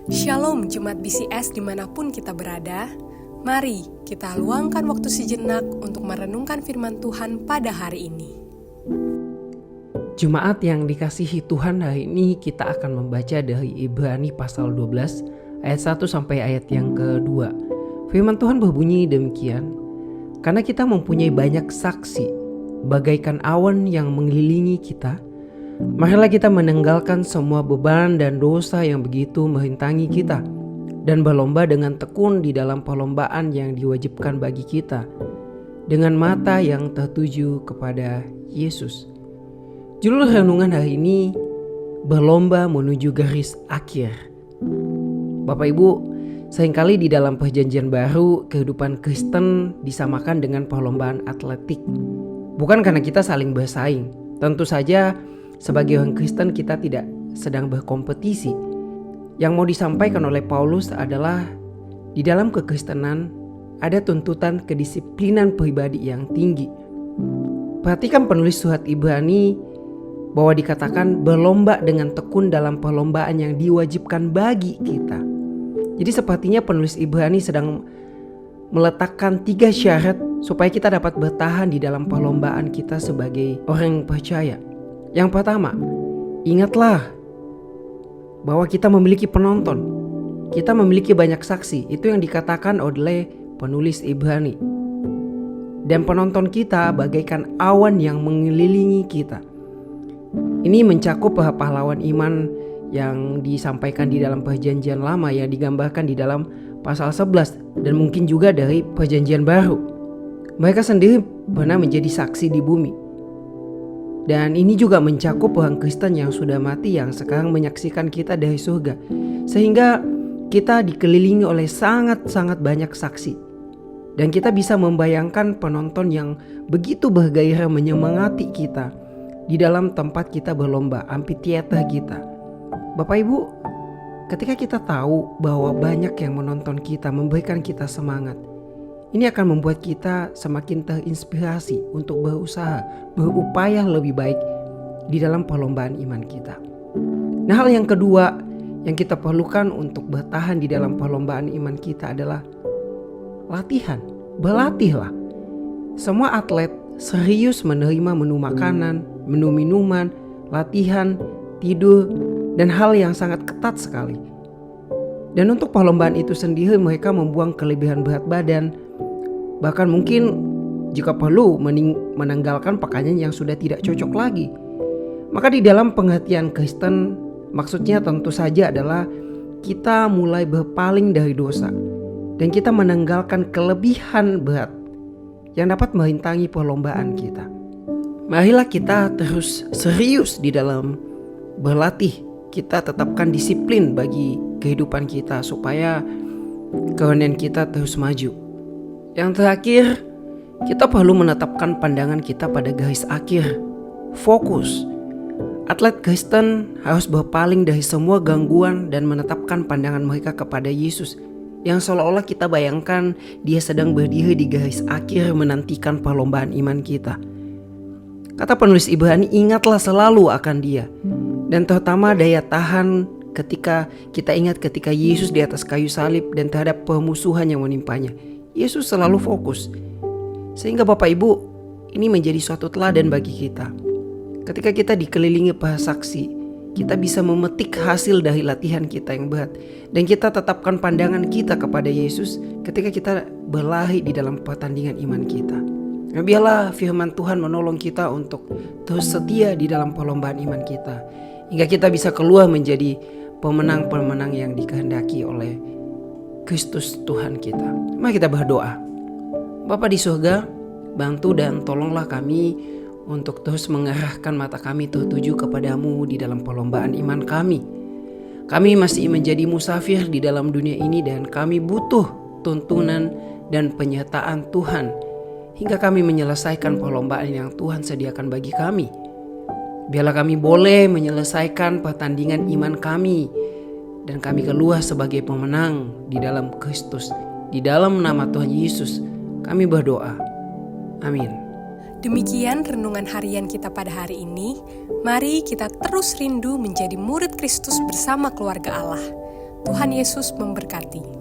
Shalom Jemaat BCS dimanapun kita berada. Mari kita luangkan waktu sejenak untuk merenungkan firman Tuhan pada hari ini. Jemaat yang dikasihi Tuhan, hari ini kita akan membaca dari Ibrani pasal 12 ayat 1 sampai ayat yang kedua. Firman Tuhan berbunyi demikian: karena kita mempunyai banyak saksi bagaikan awan yang mengelilingi kita, marilah kita meninggalkan semua beban dan dosa yang begitu merintangi kita, dan berlomba dengan tekun di dalam perlombaan yang diwajibkan bagi kita, dengan mata yang tertuju kepada Yesus. Judul renungan hari ini, berlomba menuju garis akhir. Bapak Ibu, seringkali di dalam perjanjian baru, kehidupan Kristen disamakan dengan perlombaan atletik. Bukan karena kita saling bersaing, tentu saja sebagai orang Kristen kita tidak sedang berkompetisi. Yang mau disampaikan oleh Paulus adalah di dalam kekristenan ada tuntutan kedisiplinan pribadi yang tinggi. Perhatikan penulis surat Ibrani bahwa dikatakan berlomba dengan tekun dalam perlombaan yang diwajibkan bagi kita. Jadi sepertinya penulis Ibrani sedang meletakkan 3 syarat supaya kita dapat bertahan di dalam perlombaan kita sebagai orang yang percaya. Yang pertama, ingatlah bahwa kita memiliki penonton. Kita memiliki banyak saksi. Itu yang dikatakan oleh penulis Ibrani. Dan penonton kita bagaikan awan yang mengelilingi kita. Ini mencakup pahlawan iman yang disampaikan di dalam perjanjian lama, yang digambarkan di dalam pasal 11, dan mungkin juga dari perjanjian baru. Mereka sendiri pernah menjadi saksi di bumi. Dan ini juga mencakup orang Kristen yang sudah mati, yang sekarang menyaksikan kita dari surga. Sehingga kita dikelilingi oleh sangat-sangat banyak saksi. Dan kita bisa membayangkan penonton yang begitu bergairah menyemangati kita di dalam tempat kita berlomba, amphitheater kita. Bapak Ibu, ketika kita tahu bahwa banyak yang menonton kita, memberikan kita semangat, ini akan membuat kita semakin terinspirasi untuk berusaha, berupaya lebih baik di dalam perlombaan iman kita. Nah, hal yang kedua yang kita perlukan untuk bertahan di dalam perlombaan iman kita adalah latihan. Berlatihlah. Semua atlet serius menerima menu makanan, menu minuman, latihan, tidur, dan hal yang sangat ketat sekali. Dan untuk perlombaan itu sendiri mereka membuang kelebihan berat badan. Bahkan mungkin jika perlu menanggalkan pakaian yang sudah tidak cocok lagi. Maka di dalam pengertian Kristen, maksudnya tentu saja adalah kita mulai berpaling dari dosa. Dan kita menanggalkan kelebihan berat yang dapat merintangi perlombaan kita. Marilah kita terus serius di dalam berlatih. Kita tetapkan disiplin bagi kehidupan kita supaya kerohanian kita terus maju. Yang terakhir, kita perlu menetapkan pandangan kita pada garis akhir. Fokus. Atlet Kristen harus berpaling dari semua gangguan dan menetapkan pandangan mereka kepada Yesus, yang seolah-olah kita bayangkan dia sedang berdiri di garis akhir menantikan perlombaan iman kita. Kata penulis Ibrani, ingatlah selalu akan dia. Dan terutama daya tahan ketika kita ingat ketika Yesus di atas kayu salib dan terhadap permusuhan yang menimpanya. Yesus selalu fokus. Sehingga Bapak Ibu, ini menjadi suatu teladan bagi kita. Ketika kita dikelilingi para saksi, kita bisa memetik hasil dari latihan kita yang berat. Dan kita tetapkan pandangan kita kepada Yesus ketika kita berlari di dalam pertandingan iman kita. Nah, biarlah firman Tuhan menolong kita untuk terus setia di dalam perlombaan iman kita, hingga kita bisa keluar menjadi pemenang-pemenang yang dikehendaki oleh Kristus Tuhan kita. Mari kita berdoa. Bapa di surga, bantu dan tolonglah kami untuk terus mengarahkan mata kami tertuju kepadamu di dalam perlombaan iman kami. Kami masih menjadi musafir di dalam dunia ini dan kami butuh tuntunan dan penyertaan Tuhan hingga kami menyelesaikan perlombaan yang Tuhan sediakan bagi kami. Biarlah kami boleh menyelesaikan pertandingan iman kami dan kami keluar sebagai pemenang di dalam Kristus. Di dalam nama Tuhan Yesus kami berdoa. Amin. Demikian renungan harian kita pada hari ini. Mari kita terus rindu menjadi murid Kristus bersama keluarga Allah. Tuhan Yesus memberkati.